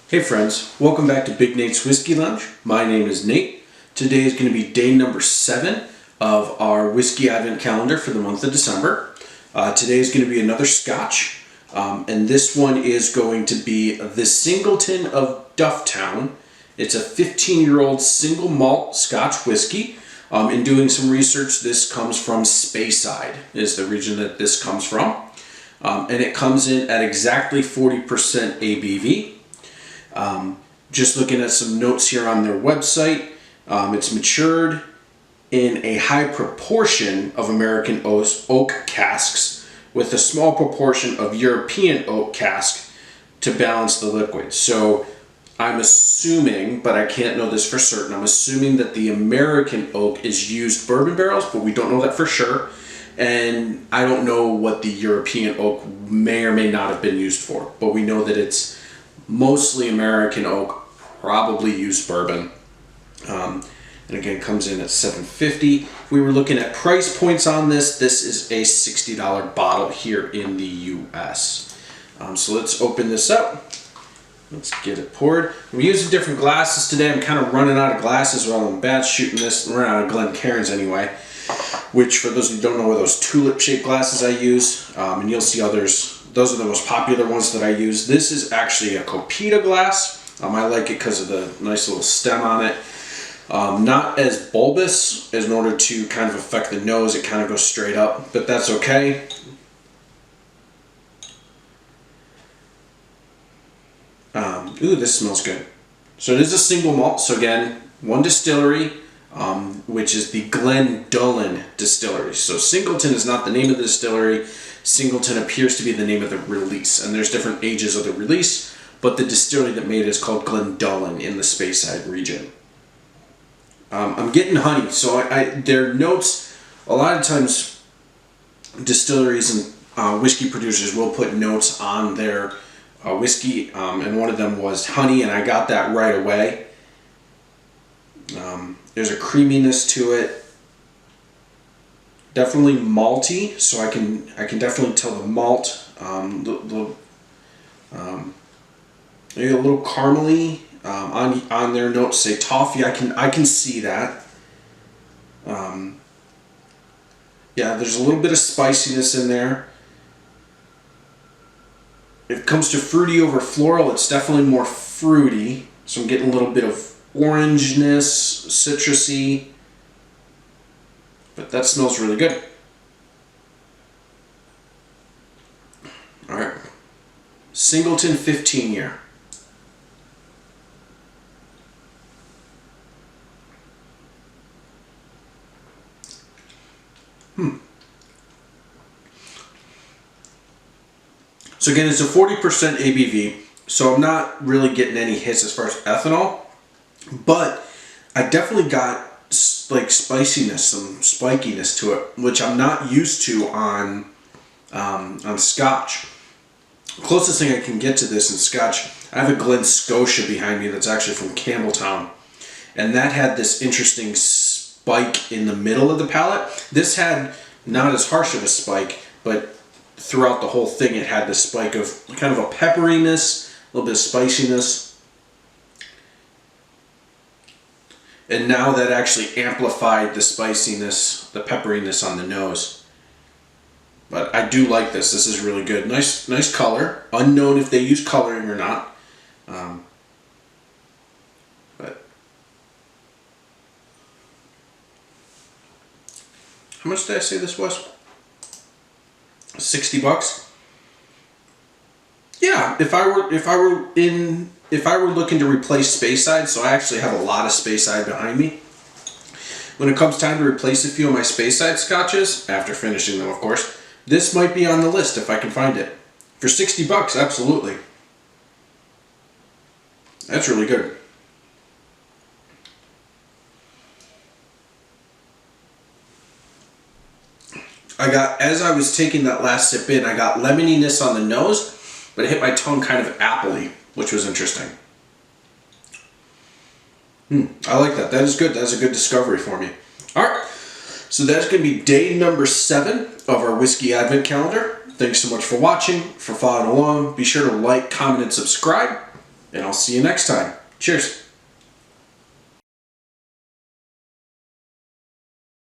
Hey friends, welcome back to Big Nate's Whiskey Lounge. My name is Nate. Today is going to be day number 7 of our whiskey advent calendar for the month of December. Today is going to be another scotch, and this one is going to be the Singleton of Dufftown. It's a 15-year-old single malt scotch whiskey. In doing some research, this comes from Speyside, is the region that this comes from. And it comes in at exactly 40% ABV. Just looking at some notes here on their website, it's matured in a high proportion of American oak casks with a small proportion of European oak cask to balance the liquid. So I'm assuming, but I can't know this for certain, I'm assuming that the American oak is used bourbon barrels, but we don't know that for sure. And I don't know what the European oak may or may not have been used for, but we know that it's mostly American oak, probably used bourbon. And again, comes in at $7.50. If we were looking at price points on this, this is a $60 bottle here in the US. So let's open this up. Let's get it poured. We're using different glasses today. I'm kind of running out of glasses while I'm batch shooting this. I'm running out of Glencairns anyway, which for those who don't know are those tulip-shaped glasses I use. And you'll see others. Those are the most popular ones that I use. This is actually a Copita glass. I like it because of the nice little stem on it. Not as bulbous as in order to kind of affect the nose. It kind of goes straight up, but that's okay. Ooh, this smells good. So it is a single malt. So again, one distillery, which is the Glendullan Distillery. So Singleton is not the name of the distillery. Singleton appears to be the name of the release, and there's different ages of the release, but the distillery that made it is called Glendullan in the Speyside region. I'm getting honey, so their notes, a lot of times distilleries and whiskey producers will put notes on their whiskey, and one of them was honey, and I got that right away. There's a creaminess to it. Definitely malty, so I can definitely tell the malt. Maybe a little caramely. On their notes say toffee. I can see that. Yeah, there's a little bit of spiciness in there. If it comes to fruity over floral, it's definitely more fruity. So I'm getting a little bit of orangeness, citrusy. But that smells really good. All right. Singleton 15 year. So again, it's a 40% ABV, so I'm not really getting any hits as far as ethanol, but I definitely got like spiciness, some spikiness to it, which I'm not used to on Scotch. Closest thing I can get to this in Scotch, I have a Glen Scotia behind me that's actually from Campbelltown, and that had this interesting spike in the middle of the palate. This had not as harsh of a spike, but throughout the whole thing it had this spike of kind of a pepperiness, a little bit of spiciness. And now that actually amplified the spiciness, the pepperiness on the nose. But I do like this. This is really good. Nice color. Unknown if they use coloring or not. But how much did I say this was? $60. Yeah, if I were looking to replace Speyside, so I actually have a lot of Speyside behind me. When it comes time to replace a few of my Speyside scotches, after finishing them of course, this might be on the list if I can find it. For $60, absolutely. That's really good. As I was taking that last sip in, I got lemoniness on the nose, but it hit my tongue kind of appley, which was interesting. I like that. That is good. That's a good discovery for me. All right. So that's going to be day number 7 of our Whiskey Advent Calendar. Thanks so much for watching, for following along. Be sure to like, comment, and subscribe. and I'll see you next time. Cheers.